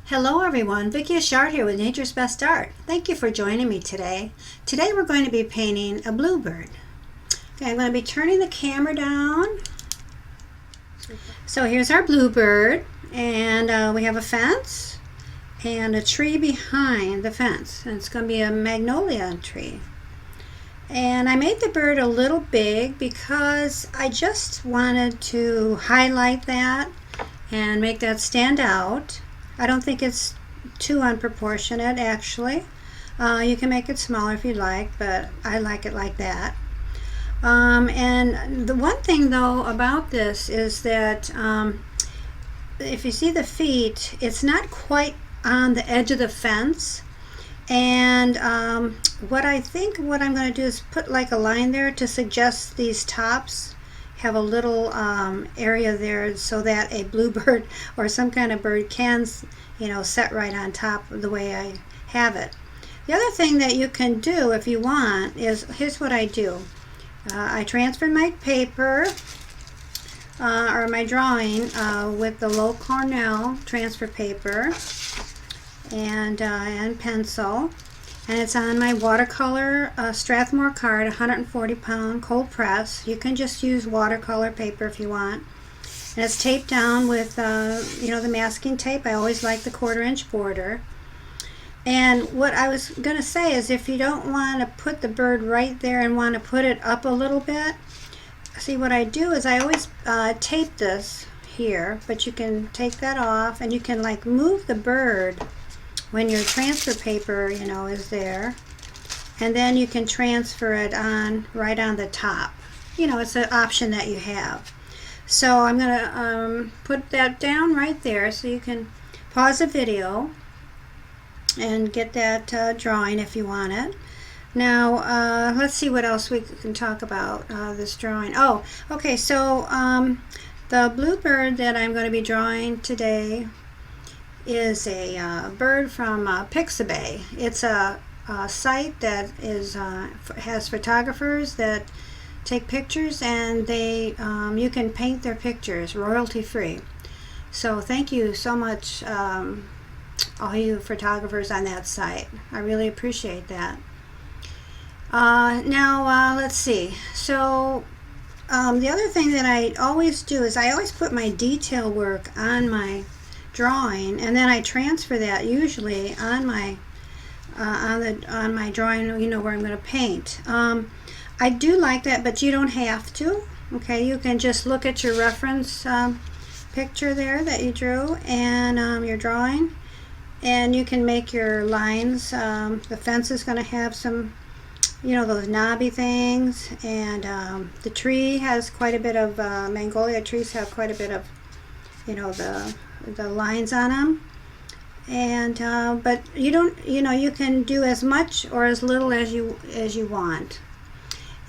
Hello everyone, Vicki Achard here with Nature's Best Art. Thank you for joining me today. Today we're going to be painting a bluebird. Okay, I'm going to be turning the camera down. So here's our bluebird, and we have a fence and a tree behind the fence. And it's going to be a magnolia tree. And I made the bird a little big because I just wanted to highlight that and make that stand out. I don't think it's too unproportionate, actually. You can make it smaller if you'd like, but I like it like that. And the one thing, though, about this is that if you see the feet, it's not quite on the edge of the fence. And what I'm going to do is put like a line there to suggest these tops have a little area there so that a bluebird or some kind of bird can, set right on top of the way I have it. The other thing that you can do if you want is, here's what I do. I transfer my paper or my drawing with the Loew Cornell Transfer paper and pencil. And it's on my watercolor Strathmore card, 140 pound cold press. You can just use watercolor paper if you want. And it's taped down with, the masking tape. I always like the 1/4 inch border. And what I was going to say is, if you don't want to put the bird right there and want to put it up a little bit, see what I do is I always tape this here, but you can take that off and you can like move the bird when your transfer paper, is there, and then you can transfer it on right on the top. It's an option that you have. So I'm going to put that down right there so you can pause the video and get that drawing if you want it. Now, let's see what else we can talk about this drawing. Oh, okay, so the bluebird that I'm going to be drawing today is a bird from Pixabay. It's a site that has photographers that take pictures, and they you can paint their pictures royalty free. So thank you so much, all you photographers on that site. I really appreciate that. Now let's see. So the other thing that I always do is I always put my detail work on my drawing, and then I transfer that usually on my drawing, where I'm going to paint. I do like that, but you don't have to. Okay, you can just look at your reference picture there that you drew and your drawing, and you can make your lines. The fence is going to have some, those knobby things, and the tree has quite a bit of magnolia trees have quite a bit of, the lines on them, and but you don't, you can do as much or as little as you want.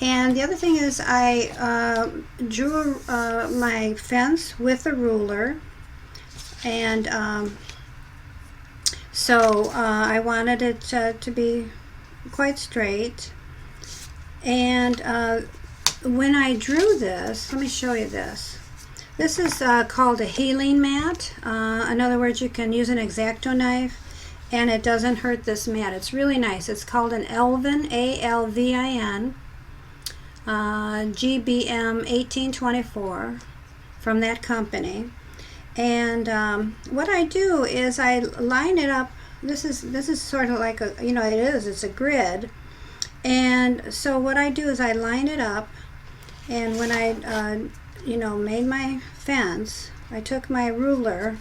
And the other thing is, I drew my fence with a ruler, and so I wanted it to be quite straight. And when I drew this, let me show you this. This is called a healing mat. In other words, you can use an X-Acto knife and it doesn't hurt this mat. It's really nice. It's called an Alvin, A-L-V-I-N, GBM 1824 from that company. And what I do is I line it up. This is sort of like it's a grid. And so what I do is I line it up, and when I made my fence, I took my ruler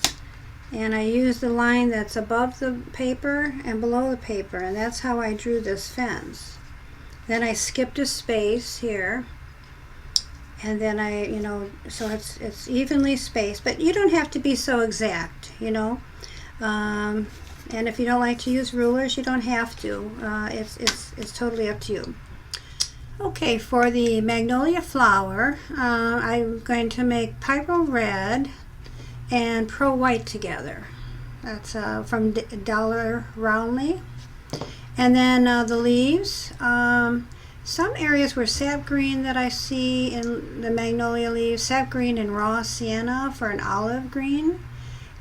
and I used the line that's above the paper and below the paper, and that's how I drew this fence. Then I skipped a space here, and then so it's evenly spaced, but you don't have to be so exact, and if you don't like to use rulers, you don't have to. It's totally up to you. Okay, for the magnolia flower, I'm going to make Pyrol Red and Pearl White together. That's from Rowney. And then the leaves. Some areas were Sap Green that I see in the magnolia leaves. Sap Green and raw Sienna for an olive green.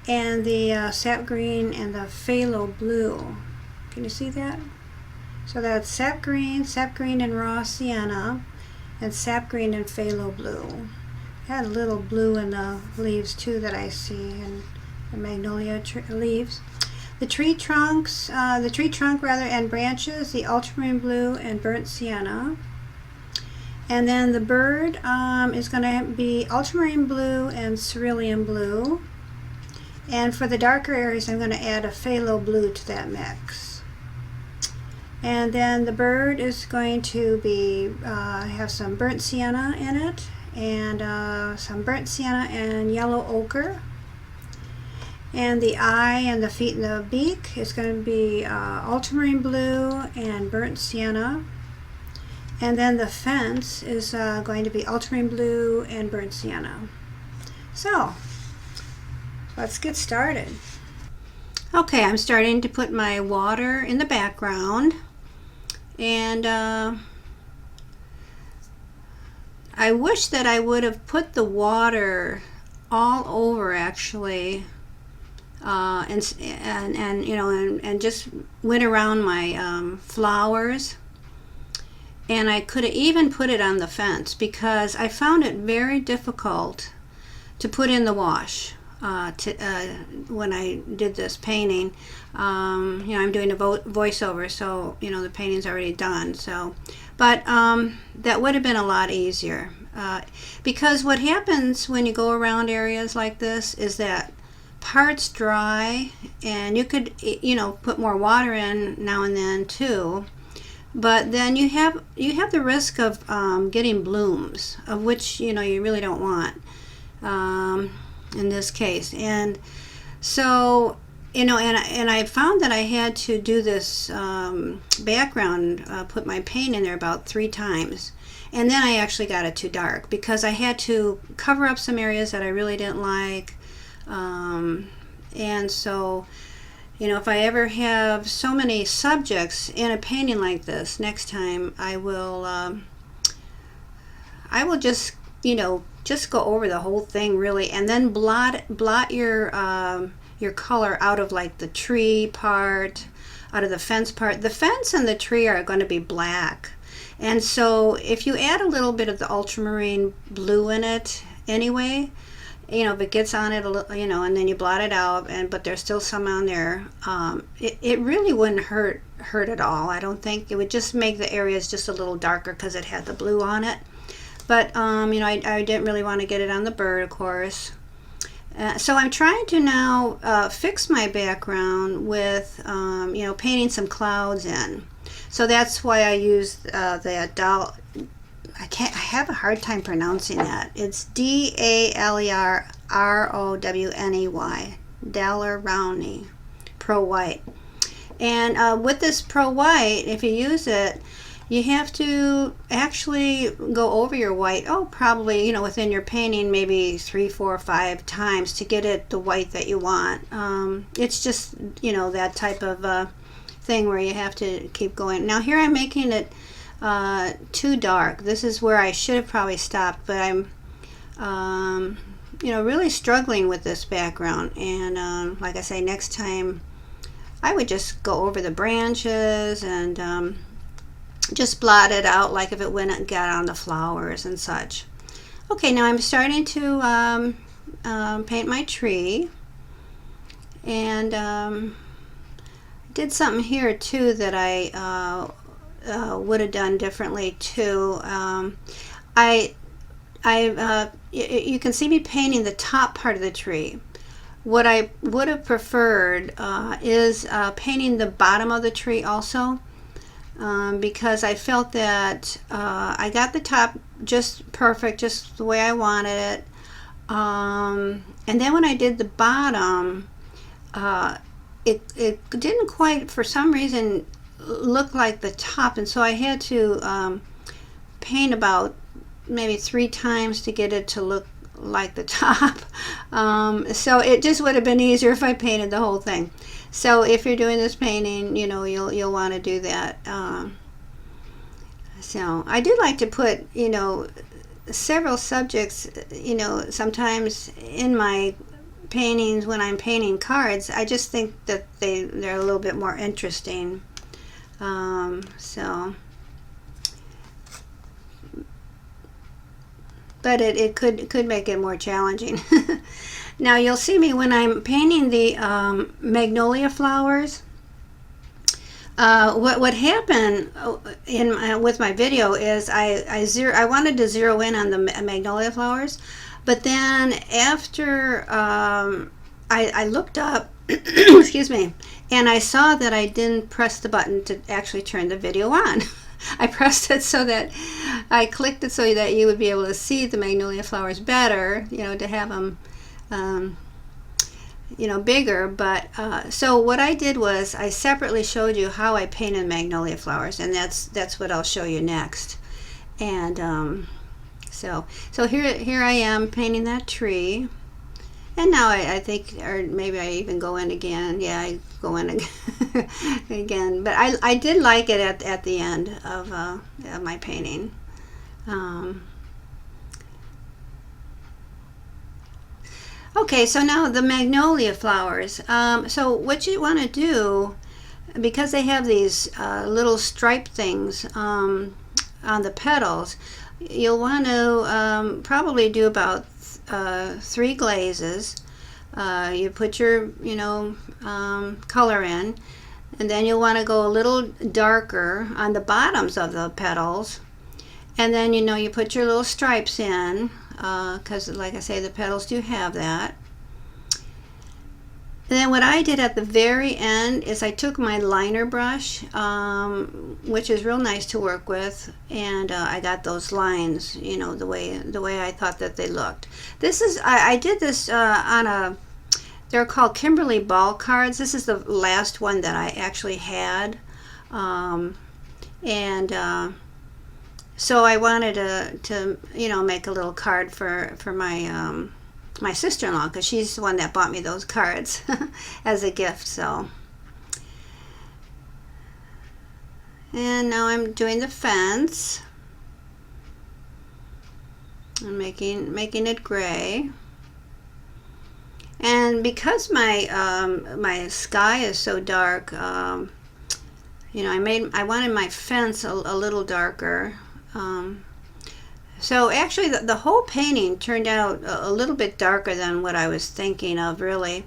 and the Sap Green and the Phthalo Blue. Can you see that? So that's Sap Green and Raw Sienna, and Sap Green and Phthalo Blue. I had a little blue in the leaves too that I see, and the magnolia leaves. The tree trunk and branches, the ultramarine blue and burnt sienna. And then the bird is going to be ultramarine blue and cerulean blue. And for the darker areas, I'm going to add a phthalo blue to that mix. And then the bird is going to be have some burnt sienna in it, and some burnt sienna and yellow ochre. And the eye and the feet and the beak is going to be ultramarine blue and burnt sienna. And then the fence is going to be ultramarine blue and burnt sienna. So, let's get started. Okay, I'm starting to put my water in the background. And I wish that I would have put the water all over, actually. And you know, and just went around my flowers, and I could have even put it on the fence, because I found it very difficult to put in the wash when I did this painting. You know, I'm doing a voiceover, so you know the painting's already done. So, but that would have been a lot easier, because what happens when you go around areas like this is that parts dry, and you could, you know, put more water in now and then too, but then you have the risk of getting blooms, of which, you know, you really don't want in this case. And so, you know, and I found that I had to do this background, put my paint in there about 3 times, and then I actually got it too dark, because I had to cover up some areas that I really didn't like. And so, you know, if I ever have so many subjects in a painting like this, next time I will just, you know, just go over the whole thing really, and then blot your color out of like the tree part, out of the fence part. The fence and the tree are going to be black, and so if you add a little bit of the ultramarine blue in it anyway, you know, if it gets on it a little, you know, and then you blot it out, but there's still some on there, it really wouldn't hurt at all. I don't think. It would just make the areas just a little darker because it had the blue on it. But you know, I didn't really want to get it on the bird, of course. So I'm trying to now fix my background with you know, painting some clouds in. So that's why I used that doll. I have a hard time pronouncing that. It's Dalerrowney, Rowney, Pro White. And with this Pro White, if you use it, you have to actually go over your white, probably, you know, within your painting, maybe 3, 4, 5 times to get it the white that you want. It's just, you know, that type of thing where you have to keep going. Now here I'm making it too dark. This is where I should have probably stopped, but I'm you know, really struggling with this background. And like I say, next time I would just go over the branches and just blot it out, like if it went and got on the flowers and such. Okay, now I'm starting to paint my tree, and did something here too that I would have done differently too. You can see me painting the top part of the tree. What I would have preferred is painting the bottom of the tree also, because I felt that I got the top just perfect, just the way I wanted it. And then when I did the bottom, it didn't quite, for some reason, look like the top, and so I had to paint about maybe 3 times to get it to look like the top. So it just would have been easier if I painted the whole thing. So if you're doing this painting, you know, you'll want to do that. So I do like to put, you know, several subjects, you know, sometimes in my paintings when I'm painting cards. I just think that they're a little bit more interesting. But it could make it more challenging. Now you'll see me when I'm painting the Magnolia Flowers. What happened with my video is I wanted to zero in on the Magnolia Flowers, but then after I looked up, excuse me, and I saw that I didn't press the button to actually turn the video on. I pressed it so that I clicked it so that you would be able to see the Magnolia Flowers better, to have them bigger. But so what I did was I separately showed you how I painted Magnolia Flowers, and that's what I'll show you next. And so here I am painting that tree, and now I think, or maybe I even go in again. Yeah, I go in again. But I did like it at the end of my painting. Okay, so now the Magnolia Flowers. So what you want to do, because they have these little stripe things on the petals, you'll want to probably do about 3 glazes. You put your color in, and then you'll want to go a little darker on the bottoms of the petals, and then you put your little stripes in, because like I say, the petals do have that. And then what I did at the very end is I took my liner brush, which is real nice to work with, and I got those lines, the way I thought that they looked. This is I did this on they're called Kimberly Ball cards. This is the last one that I actually had, so I wanted to make a little card for my my sister-in-law, because she's the one that bought me those cards as a gift. So, and now I'm doing the fence. I'm making it gray. And because my sky is so dark, I wanted my fence a little darker. So actually the whole painting turned out a little bit darker than what I was thinking of, really.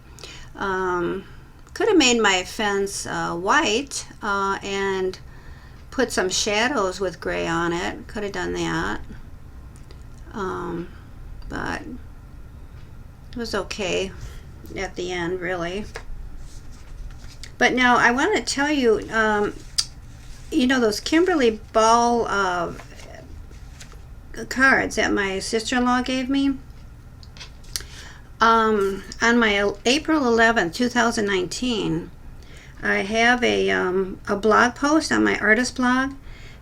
Could have made my fence white and put some shadows with gray on it. Could have done that. But it was okay at the end, really. But now I want to tell you, those Kimberly Ball cards that my sister-in-law gave me, on my April 11th 2019, I have a blog post on my artist blog,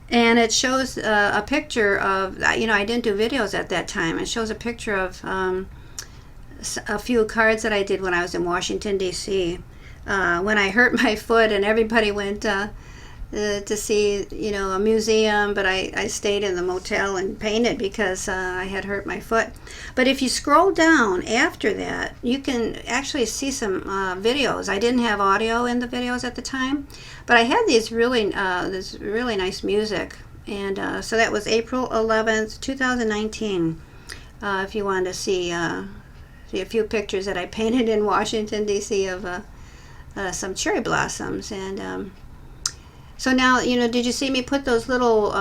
and it shows a picture of, I didn't do videos at that time. It shows a picture of a few cards that I did when I was in Washington, D.C. When I hurt my foot and everybody went to see, a museum, but I stayed in the motel and painted because I had hurt my foot. But if you scroll down after that, you can actually see some videos. I didn't have audio in the videos at the time, but I had these this really nice music. And so that was April 11th 2019. If you want to see a few pictures that I painted in Washington, D.C. of some cherry blossoms. And so now, did you see me put those little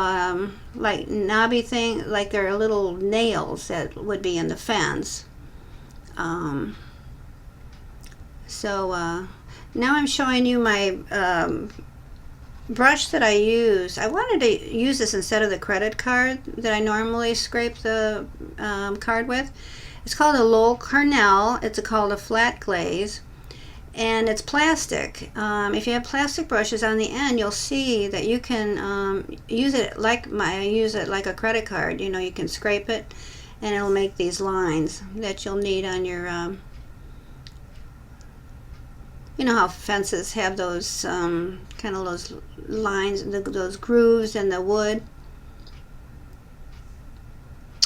like knobby thing, like they're little nails that would be in the fence. So now I'm showing you my brush that I use. I wanted to use this instead of the credit card that I normally scrape the card with. It's called a Loew Cornell. It's called a flat glaze. And it's plastic. If you have plastic brushes on the end, you'll see that you can use it like I use it like a credit card. You can scrape it, and it'll make these lines that you'll need on your. How fences have those kind of those lines, those grooves in the wood.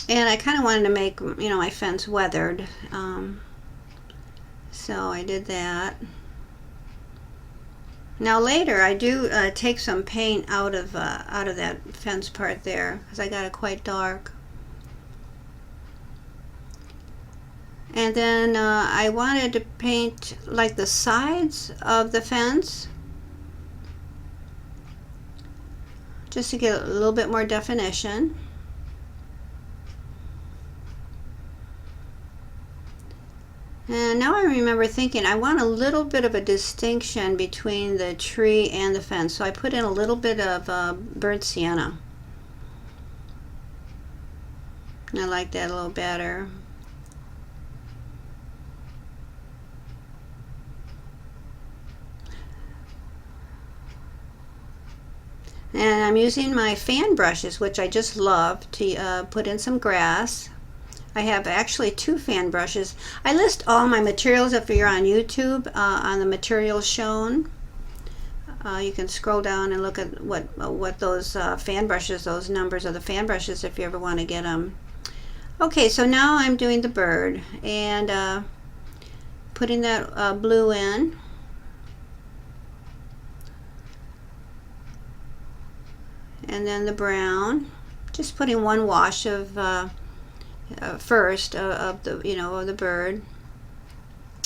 And I kind of wanted to make my fence weathered. So I did that. Now later I do take some paint out of that fence part there because I got it quite dark. And then I wanted to paint like the sides of the fence just to get a little bit more definition. And now I remember thinking I want a little bit of a distinction between the tree and the fence, so I put in a little bit of burnt sienna. I like that a little better. And I'm using my fan brushes, which I just love, to put in some grass. I have actually 2 fan brushes. I list all my materials if you're on YouTube on the materials shown. You can scroll down and look at what those fan brushes, those numbers of the fan brushes, if you ever want to get them. Okay, so now I'm doing the bird and putting that blue in. And then the brown. Just putting one wash of first of the of the bird.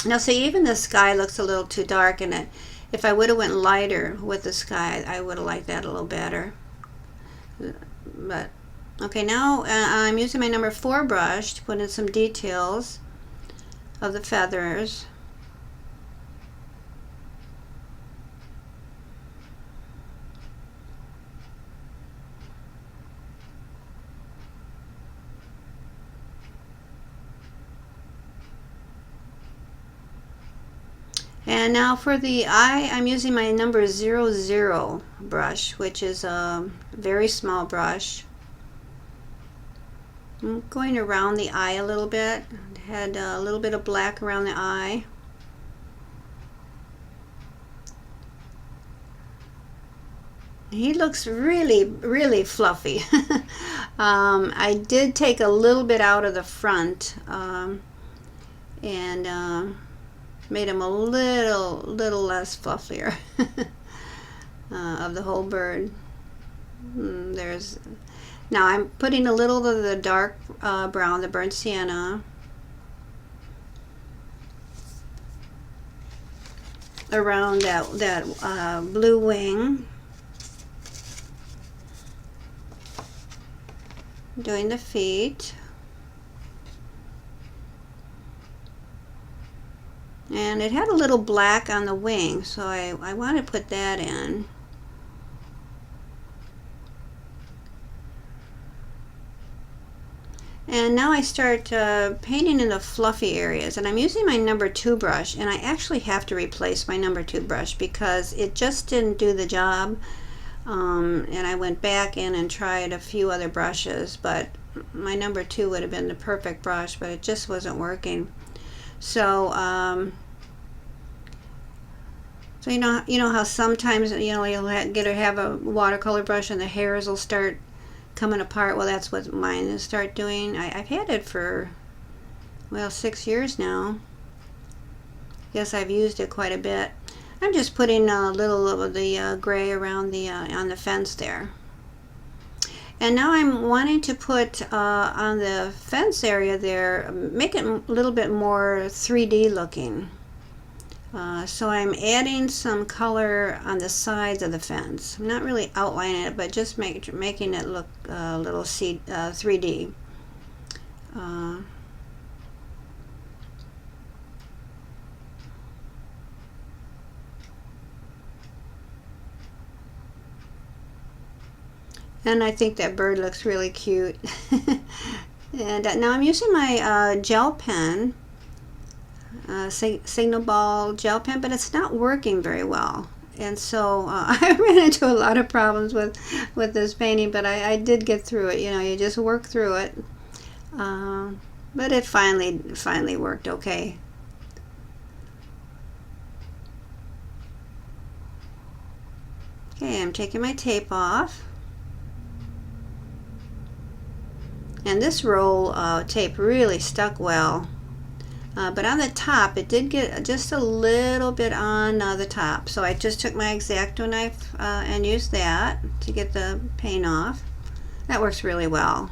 Now see, even the sky looks a little too dark, and if I would have went lighter with the sky, I would have liked that a little better. But okay, now I'm using my number 4 brush to put in some details of the feathers. And now for the eye, I'm using my number 00 brush, which is a very small brush. I'm going around the eye a little bit. Had a little bit of black around the eye. He looks really, really fluffy. I did take a little bit out of the front and made him a little less fluffier of the whole bird. Now I'm putting a little of the dark brown, the burnt sienna, around that blue wing. Doing the feet. And it had a little black on the wing, so I want to put that in. And now I start painting in the fluffy areas, and I'm using my number 2 brush, and I actually have to replace my number 2 brush because it just didn't do the job. And I went back in and tried a few other brushes, but my number 2 would have been the perfect brush, but it just wasn't working. So so you know how sometimes you'll have a watercolor brush and the hairs will start coming apart. Well, that's what mine is start doing. I've had it for, well, 6 years now. Yes, I've used it quite a bit. I'm just putting a little of the gray around the on the fence there. And now I'm wanting to put on the fence area there, make it a little bit more 3D looking. So I'm adding some color on the sides of the fence. I'm not really outlining it, but just making it look a little 3D. And I think that bird looks really cute. And now I'm using my gel pen, Signal Ball gel pen, but it's not working very well. And so I ran into a lot of problems with this painting, but I did get through it. You just work through it. But it finally worked okay. Okay, I'm taking my tape off. And this roll tape really stuck well. But on the top, it did get just a little bit on the top. So I just took my X-Acto knife and used that to get the paint off. That works really well.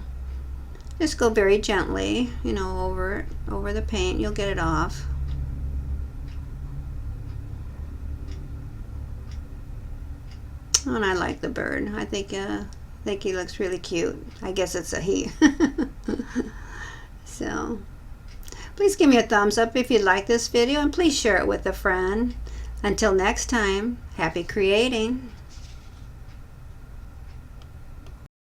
Just go very gently, you know, over the paint. You'll get it off. Oh, and I like the bird. I think he looks really cute. I guess it's a he. So, please give me a thumbs up if you like this video, and please share it with a friend. Until next time, happy creating.